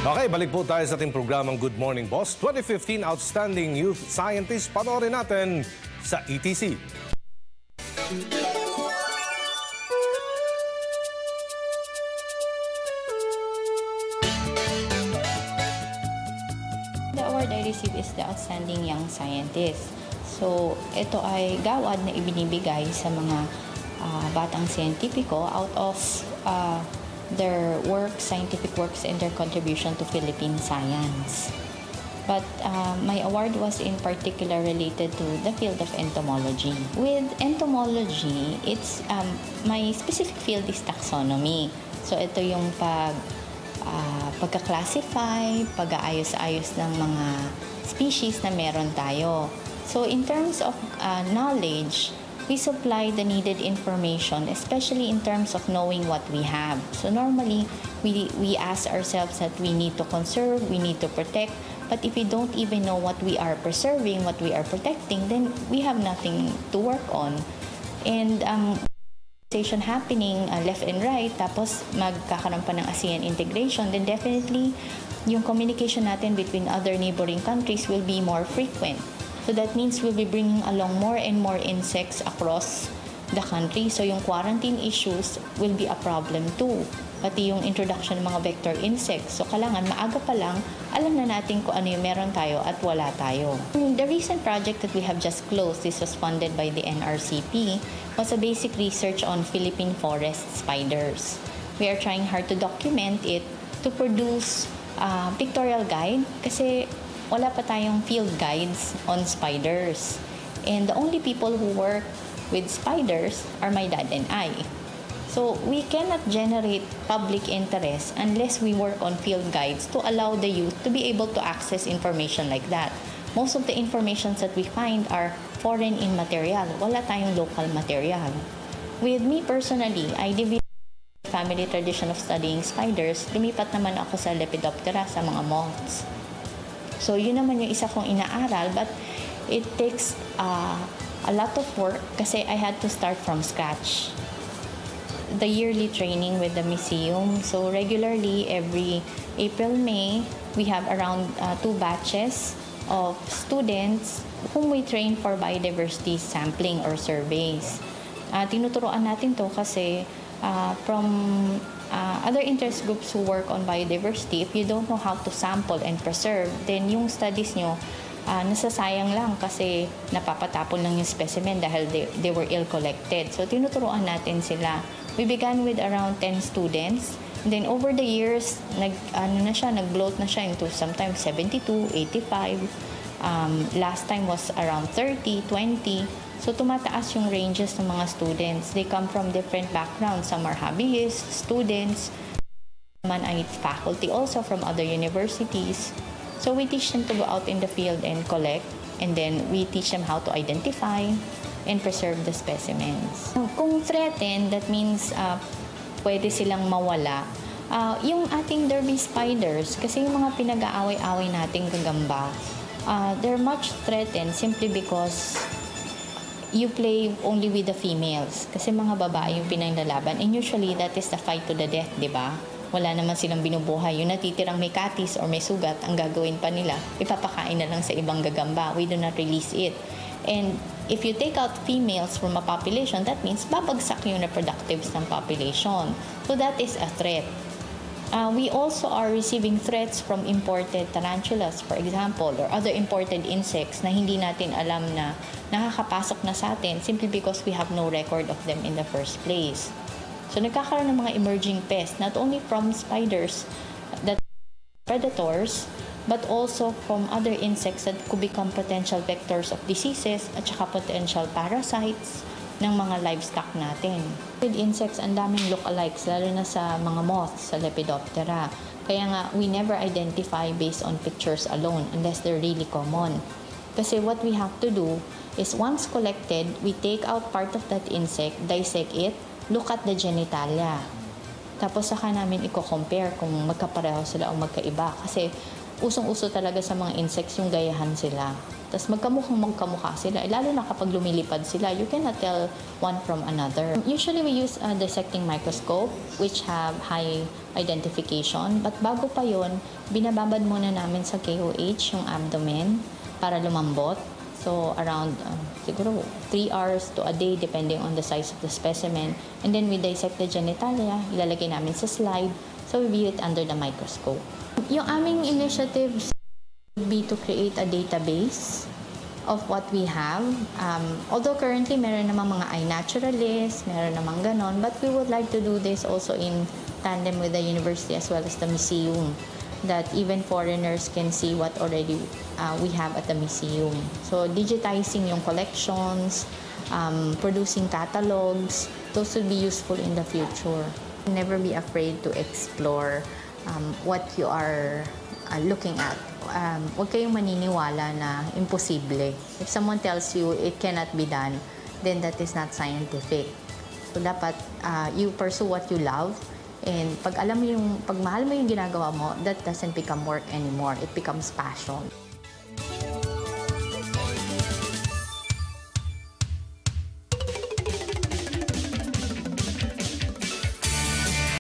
Okay, balik po tayo sa ating programang Good Morning Boss. 2015 Outstanding Youth Scientist. Panoorin natin sa ETC. The award I received is the Outstanding Young Scientist. So, ito ay gawad na ibinibigay sa mga batang siyentipiko out of their work, scientific works, and their contribution to Philippine science. But my award was in particular related to the field of entomology. With entomology, it's my specific field is taxonomy. So ito yung pagka-classify, pag-aayos-ayos ng mga species na meron tayo. So in terms of knowledge, we supply the needed information, especially in terms of knowing what we have. So normally, we ask ourselves that we need to conserve, we need to protect, but if we don't even know what we are preserving, what we are protecting, then we have nothing to work on. And happening left and right, tapos magkakaroon pa ng ASEAN integration, then definitely yung communication natin between other neighboring countries will be more frequent. So that means we'll be bringing along more and more insects across the country. So yung quarantine issues will be a problem too. Pati yung introduction ng mga vector insects. So kailangan maaga pa lang, alam na natin kung ano yung meron tayo at wala tayo. The recent project that we have just closed, this was funded by the NRCP, was a basic research on Philippine forest spiders. We are trying hard to document it to produce a pictorial guide kasi wala pa tayong field guides on spiders. And the only people who work with spiders are my dad and I. So we cannot generate public interest unless we work on field guides to allow the youth to be able to access information like that. Most of the informations that we find are foreign in material. Wala tayong local material. With me personally, I developed a family tradition of studying spiders. Lumipat naman ako sa Lepidoptera, sa mga moths. So yun naman yung isa kong inaaral, but it takes a lot of work kasi I had to start from scratch. The yearly training with the museum. So regularly, every April, May, we have around 2 batches of students whom we train for biodiversity sampling or surveys. Tinuturoan natin to kasi from other interest groups who work on biodiversity, if you don't know how to sample and preserve, then yung studies nyo nasasayang lang kasi napapatapon lang yung specimen dahil they were ill-collected. So tinuturoan natin sila. We began with around 10 students. And then over the years, nag-bloat na siya into sometimes 72, 85. Last time was around 30, 20. So tumataas yung ranges ng mga students. They come from different backgrounds. Some are hobbyists, students. Naman ay faculty also from other universities. So we teach them to go out in the field and collect. And then we teach them how to identify and preserve the specimens. Kung threatened, that means pwede silang mawala. Yung ating derby spiders, kasi yung mga pinag-aaway-away nating gagamba, they're much threatened simply because you play only with the females. Kasi mga babae yung pinaglalaban. And usually, that is the fight to the death, di ba? Wala naman silang binubuhay. Yung natitirang may katis or may sugat, ang gagawin pa nila, ipapakain na lang sa ibang gagamba. We do not release it. And if you take out females from a population, that means babagsak yung reproductives ng population. So that is a threat. We also are receiving threats from imported tarantulas, for example, or other imported insects na hindi natin alam na nakakapasok na sa atin simply because we have no record of them in the first place. So nagkakaroon ng mga emerging pests, not only from spiders, that predators, but also from other insects that could become potential vectors of diseases at saka potential parasites ng mga livestock natin. With insects, ang daming lookalikes, lalo na sa mga moths, sa Lepidoptera. Kaya nga, we never identify based on pictures alone unless they're really common. Kasi what we have to do is once collected, we take out part of that insect, dissect it, look at the genitalia. Tapos saka namin i-compare kung magkapareho sila o magkaiba. Kasi usong-uso talaga sa mga insects yung gayahan sila. tas magkamukha sila. Lalo na kapag lumilipad sila, you cannot tell one from another. Usually we use a dissecting microscope which have high identification. But bago pa yon, binababad muna namin sa KOH yung abdomen para lumambot. So around siguro 3 hours to a day depending on the size of the specimen. And then we dissect the genitalia, ilalagay namin sa slide. So we view it under the microscope. Yung aming initiatives would be to create a database of what we have. Although currently meron namang mga eye naturalists, meron namang ganon, but we would like to do this also in tandem with the university as well as the museum, that even foreigners can see what already we have at the museum. So digitizing yung collections, producing catalogs, those would be useful in the future. Never be afraid to explore what you are looking at. Huwag kayong maniniwala na imposible. If someone tells you it cannot be done, then that is not scientific. So dapat you pursue what you love, and pag mahal mo yung ginagawa mo, that doesn't become work anymore. It becomes passion.